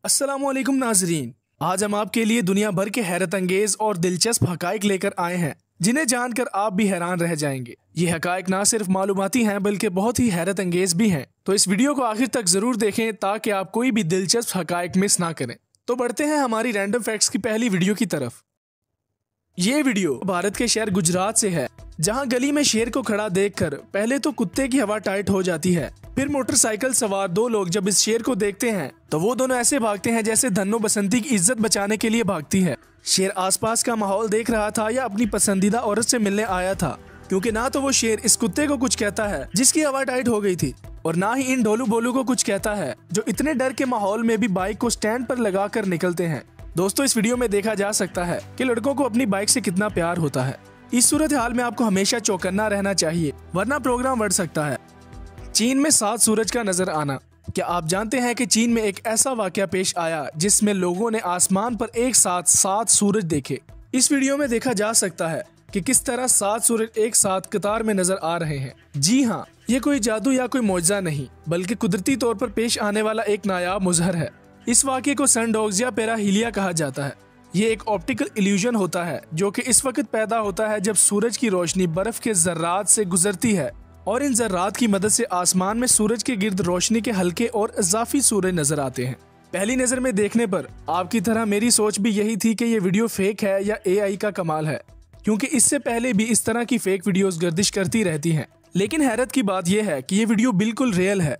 अस्सलामुअलैकुम नाजरीन, आज हम आपके लिए दुनिया भर के हैरत अंगेज और दिलचस्प हकाइक लेकर आए हैं जिन्हें जानकर आप भी हैरान रह जाएंगे। ये हकाइक ना सिर्फ मालूमाती हैं बल्कि बहुत ही हैरत अंगेज भी हैं। तो इस वीडियो को आखिर तक जरूर देखें ताकि आप कोई भी दिलचस्प हकाइक मिस ना करें। तो बढ़ते हैं हमारी रैंडम फैक्ट्स की पहली वीडियो की तरफ। ये वीडियो भारत के शहर गुजरात से है, जहां गली में शेर को खड़ा देखकर पहले तो कुत्ते की हवा टाइट हो जाती है। फिर मोटरसाइकिल सवार दो लोग जब इस शेर को देखते हैं तो वो दोनों ऐसे भागते हैं जैसे धन्नो बसंती की इज्जत बचाने के लिए भागती है। शेर आसपास का माहौल देख रहा था या अपनी पसंदीदा औरत से मिलने आया था, क्योंकि ना तो वो शेर इस कुत्ते को कुछ कहता है जिसकी हवा टाइट हो गई थी, और ना ही इन ढोलू बोलू को कुछ कहता है जो इतने डर के माहौल में भी बाइक को स्टैंड पर लगा कर निकलते हैं। दोस्तों, इस वीडियो में देखा जा सकता है कि लड़कों को अपनी बाइक से कितना प्यार होता है। इस सूरत हाल में आपको हमेशा चौकन्ना रहना चाहिए, वरना प्रोग्राम बढ़ सकता है। चीन में 7 सूरज का नजर आना। क्या आप जानते हैं कि चीन में एक ऐसा वाकया पेश आया जिसमें लोगों ने आसमान पर एक साथ 7 सूरज देखे। इस वीडियो में देखा जा सकता है कि किस तरह 7 सूरज एक साथ कतार में नजर आ रहे हैं। जी हाँ, ये कोई जादू या कोई मौजज़ा नहीं, बल्कि कुदरती तौर पर पेश आने वाला एक नायाब मुजहर है। इस वाक़े को सनडॉग्स या पेराहीलिया कहा जाता है। ये एक ऑप्टिकल इल्यूजन होता है जो कि इस वक्त पैदा होता है जब सूरज की रोशनी बर्फ के जर्रात से गुजरती है, और इन जर्रात की मदद से आसमान में सूरज के गिर्द रोशनी के हल्के और इजाफी सूरज नजर आते हैं। पहली नजर में देखने पर आपकी तरह मेरी सोच भी यही थी कि ये वीडियो फेक है या AI का कमाल है, क्योंकि इससे पहले भी इस तरह की फेक वीडियोस गर्दिश करती रहती हैं। लेकिन हैरत की बात यह है कि ये वीडियो बिल्कुल रियल है,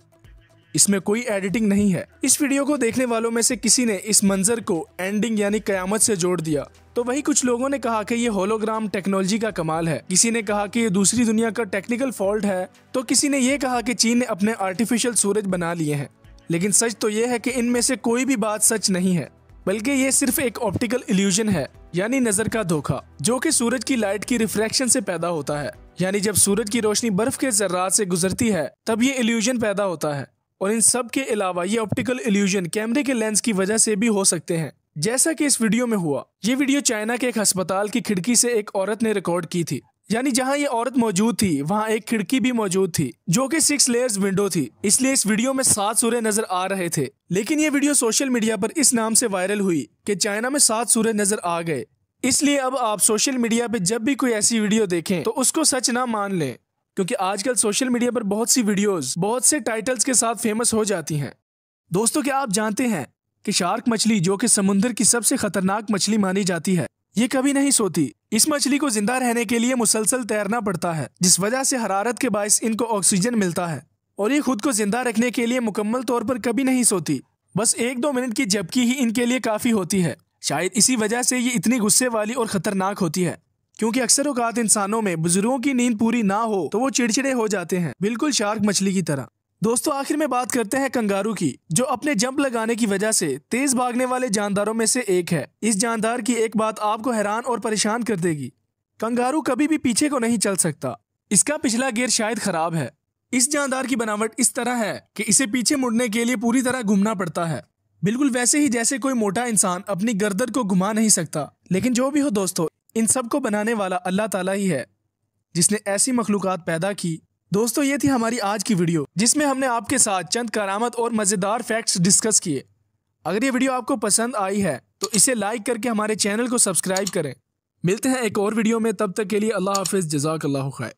इसमें कोई एडिटिंग नहीं है। इस वीडियो को देखने वालों में से किसी ने इस मंजर को एंडिंग यानी कयामत से जोड़ दिया, तो वही कुछ लोगों ने कहा कि ये होलोग्राम टेक्नोलॉजी का कमाल है, किसी ने कहा कि ये दूसरी दुनिया का टेक्निकल फॉल्ट है, तो किसी ने ये कहा कि चीन ने अपने आर्टिफिशियल सूरज बना लिए हैं। लेकिन सच तो ये है कि इनमें से कोई भी बात सच नहीं है, बल्कि ये सिर्फ एक ऑप्टिकल इल्यूजन है, यानी नजर का धोखा, जो कि सूरज की लाइट की रिफ्रैक्शन से पैदा होता है। यानी जब सूरज की रोशनी बर्फ के जर्रात से गुजरती है तब ये इल्यूजन पैदा होता है। और इन सब के अलावा ये ऑप्टिकल इल्यूजन कैमरे के लेंस की वजह से भी हो सकते हैं, जैसा कि इस वीडियो में हुआ। ये वीडियो चाइना के एक अस्पताल की खिड़की से एक औरत ने रिकॉर्ड की थी। यानी जहां ये औरत मौजूद थी वहां एक खिड़की भी मौजूद थी जो कि 6 लेयर्स विंडो थी, इसलिए इस वीडियो में 7 सूरज नजर आ रहे थे। लेकिन ये वीडियो सोशल मीडिया पर इस नाम से वायरल हुई कि चाइना में 7 सूरज नजर आ गए। इसलिए अब आप सोशल मीडिया पे जब भी कोई ऐसी वीडियो देखें तो उसको सच ना मान लें, क्योंकि आजकल सोशल मीडिया पर बहुत सी वीडियोस बहुत से टाइटल्स के साथ फेमस हो जाती हैं। दोस्तों, क्या आप जानते हैं कि शार्क मछली, जो कि समुद्र की सबसे खतरनाक मछली मानी जाती है, ये कभी नहीं सोती। इस मछली को जिंदा रहने के लिए मुसलसल तैरना पड़ता है, जिस वजह से हरारत के बायस इनको ऑक्सीजन मिलता है, और ये खुद को जिंदा रखने के लिए मुकम्मल तौर पर कभी नहीं सोती। बस 1-2 मिनट की झपकी ही इनके लिए काफी होती है। शायद इसी वजह से ये इतनी गुस्से वाली और खतरनाक होती है, क्योंकि अक्सर औकात इंसानों में बुजुर्गों की नींद पूरी ना हो तो वो चिड़चिड़े हो जाते हैं, बिल्कुल शार्क मछली की तरह। दोस्तों, आखिर में बात करते हैं कंगारू की, जो अपने जंप लगाने की वजह से तेज भागने वाले जानदारों में से एक है। इस जानदार की एक बात आपको हैरान और परेशान कर देगी। कंगारू कभी भी पीछे को नहीं चल सकता, इसका पिछला गियर शायद खराब है। इस जानदार की बनावट इस तरह है कि इसे पीछे मुड़ने के लिए पूरी तरह घूमना पड़ता है, बिल्कुल वैसे ही जैसे कोई मोटा इंसान अपनी गर्दन को घुमा नहीं सकता। लेकिन जो भी हो दोस्तों, इन सब को बनाने वाला अल्लाह ताला ही है, जिसने ऐसी मखलूकात पैदा की। दोस्तों, ये थी हमारी आज की वीडियो, जिसमें हमने आपके साथ चंद करामत और मज़ेदार फैक्ट्स डिस्कस किए। अगर ये वीडियो आपको पसंद आई है तो इसे लाइक करके हमारे चैनल को सब्सक्राइब करें। मिलते हैं एक और वीडियो में, तब तक के लिए अल्लाह हाफिज़, जज़ाकल्लाहु खैर।